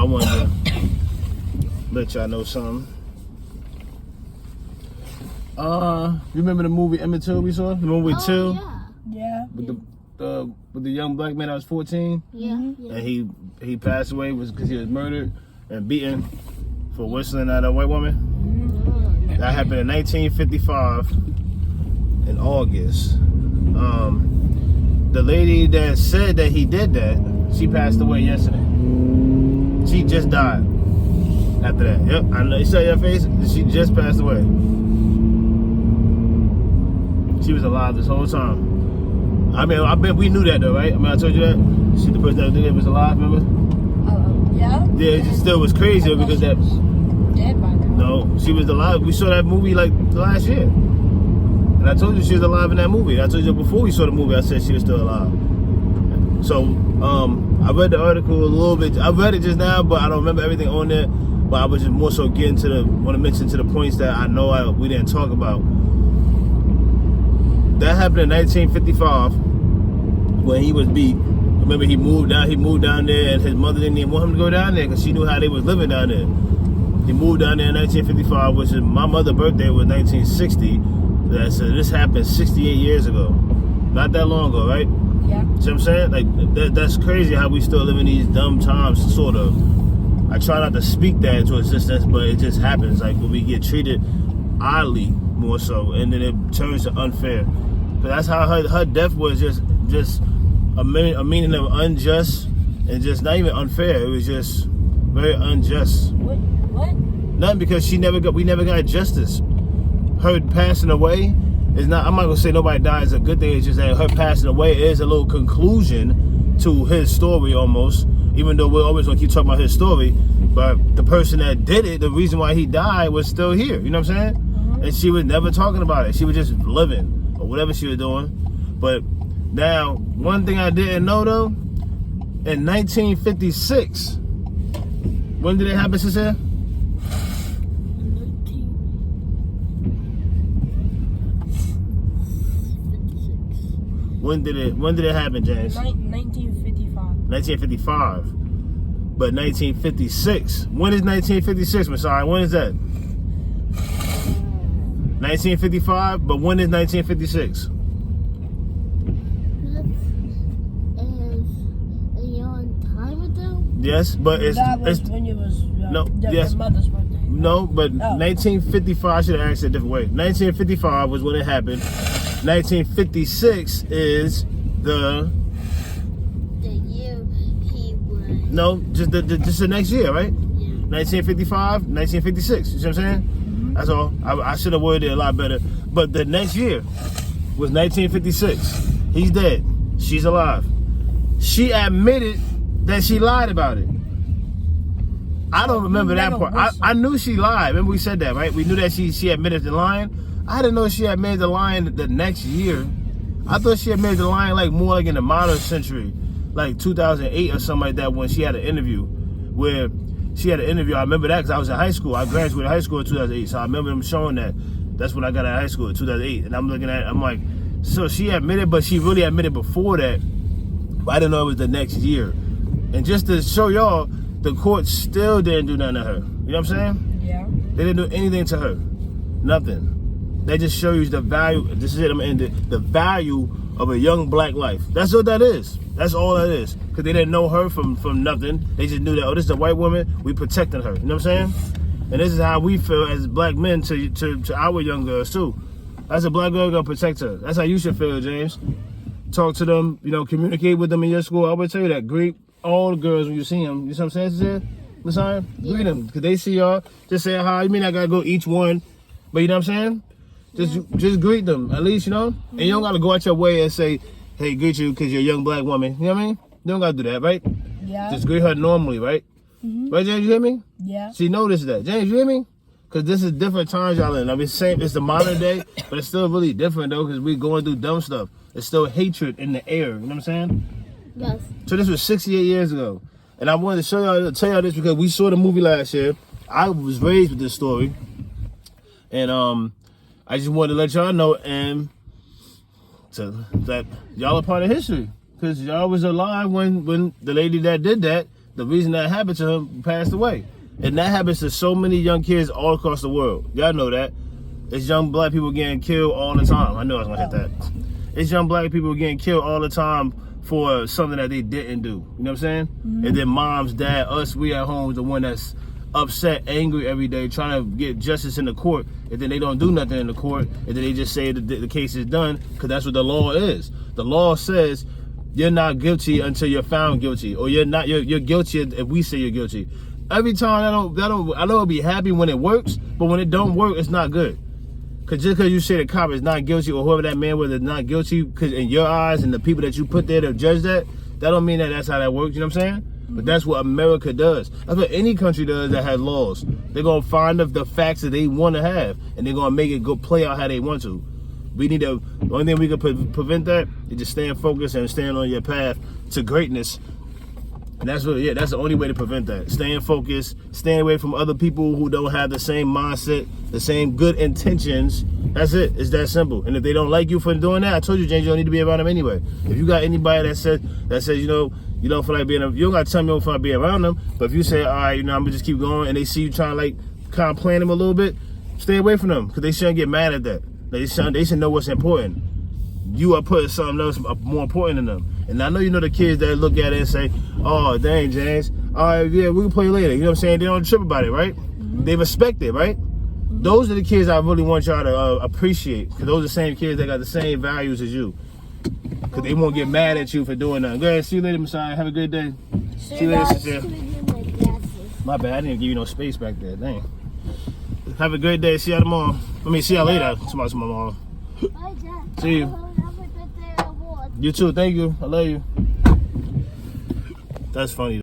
wanted to let y'all know something. You remember the movie Emmett Till we saw? The movie Till? Yeah. With the young black man that was 14? Yeah. And he passed away because he was murdered and beaten for whistling at a white woman. That happened in 1955 in August. The lady that said that he did that, she passed away yesterday. She just died after that. Yep, I know. You saw your face? She just passed away. She was alive this whole time. I mean, I bet we knew that though, right? I mean, I told you that. She, the person that did it, was alive, remember? Yeah. Yeah, it still was crazy because that. Dead by now. No, she was alive. We saw that movie like last year. And I told you she was alive in that movie. I told you before we saw the movie, I said she was still alive. So, I read the article a little bit. I read it just now, but I don't remember everything on there. But I was just more so getting to want to mention to the points that I know we didn't talk about. That happened in 1955 when he was beat. Remember, he moved down there, and his mother didn't even want him to go down there because she knew how they was living down there. He moved down there in 1955, which is my mother's birthday was 1960. So this happened 68 years ago. Not that long ago, right? Yeah. See what I'm saying? Like, that's crazy how we still live in these dumb times, sort of. I try not to speak that into existence, but it just happens. Like, when we get treated oddly, more so, and then it turns to unfair. But that's how her death was just a meaning of unjust and just not even unfair. It was just very unjust. What? Nothing, because we never got justice. Her passing away is not, I'm not gonna say nobody dies a good thing, it's just that her passing away is a little conclusion to his story almost, even though we're always gonna keep talking about his story, but the person that did it, the reason why he died was still here, you know what I'm saying? Mm-hmm. And she was never talking about it, she was just living, or whatever she was doing. But now, one thing I didn't know though, in 1956, when did it happen, sister? When did it happen, James? 1955. 1955. But 1956. When is 1956, Messiah? When is that? 1955, but when is 1956? Yes, but it's when you was no, yes, your mother's birthday. No, but 1955, I should have asked it a different way. 1955 was when it happened. 1956 is the year he was. No, just the next year, right? Yeah. 1955, 1956. You see what I'm saying? Mm-hmm. That's all. I should have worded it a lot better. But the next year was 1956. He's dead. She's alive. She admitted that she lied about it. I don't remember that part. I knew she lied. Remember we said that, right? We knew that she admitted to lying. I didn't know she admitted to lying the next year. I thought she admitted to lying like more like in the modern century, like 2008 or something like that, when she had an interview where she had an interview. I remember that because I was in high school. I graduated high school in 2008, so I remember them showing that. That's when I got out of high school in 2008, and I'm looking at it, I'm like, so she admitted, but she really admitted before that. But I didn't know it was the next year. And just to show y'all, the court still didn't do nothing to her. You know what I'm saying? Yeah. They didn't do anything to her. Nothing. They just show you the value. This is it. I'm ending. The value of a young black life. That's what that is. That's all that is. Because they didn't know her from nothing. They just knew that, oh, this is a white woman. We protecting her. You know what I'm saying? And this is how we feel as black men to our young girls too. As a black girl, gonna protect her. That's how you should feel, James. Talk to them. You know, communicate with them in your school. I would tell you that. Greet all the girls when you see them. You know what I'm saying? Messiah? Greet them. Because they see y'all. Just say hi. You mean I gotta go each one. But you know what I'm saying? Just greet them, at least, you know? And you don't got to go out your way and say, hey, greet you because you're a young black woman. You know what I mean? You don't got to do that, right? Yeah. Just greet her normally, right? Mm-hmm. Right, James, you hear me? Yeah. She noticed that. James, you hear me? Because this is different times y'all in. I mean, same, it's the modern day, but it's still really different, though, because we going through dumb stuff. There's still hatred in the air, you know what I'm saying? Yes. So this was 68 years ago. And I wanted to tell y'all this because we saw the movie last year. I was raised with this story. And, I just wanted to let y'all know and that y'all are part of history, because y'all was alive when the lady that did that The reason that happened to him passed away. And that happens to so many young kids all across the world. Y'all know that. It's young black people getting killed all the time. I knew I was gonna hit that. It's young black people getting killed all the time for something that they didn't do. You know what I'm saying? Mm-hmm. And then moms, dad, us, we at home is the one that's upset, angry every day, trying to get justice in the court, and then they don't do nothing in the court, and then they just say that the case is done, because that's what the law is. The law says you're not guilty until you're found guilty, or you're guilty if we say you're guilty. Every time I know I'll be happy when it works, but when it don't work, it's not good. Cause just because you say the cop is not guilty, or whoever that man was is not guilty, because in your eyes and the people that you put there to judge that don't mean that that's how that works. You know what I'm saying? But that's what America does. That's what any country does that has laws. They're gonna find the facts that they want to have, and they're gonna make it go play out how they want to. We need to. The only thing we can prevent that is just staying focused and staying on your path to greatness. And that's the only way to prevent that. Staying focused, staying away from other people who don't have the same mindset, the same good intentions. That's it. It's that simple. And if they don't like you for doing that, I told you, James, you don't need to be around them anyway. If you got anybody that says, you know, you don't feel like being, you don't got to tell me you don't feel like being around them. But if you say, all right, you know, I'm going to just keep going, and they see you trying to like kind of plan them a little bit, stay away from them, because they shouldn't get mad at that. They should know what's important. You are putting something else more important than them. And I know you know the kids that look at it and say, oh, dang, James, all right, yeah, we can play later. You know what I'm saying? They don't trip about it, right? Mm-hmm. They respect it, right? Mm-hmm. Those are the kids I really want y'all to appreciate, because those are the same kids that got the same values as you. Because they won't get mad at you for doing that. Go ahead, see you later, Messiah. Have a good day. See you later, sister. My bad, I didn't give you no space back there. Dang. Have a great day. See y'all tomorrow. See y'all later. Tomorrow. See you. You too. Thank you. I love you. That's funny.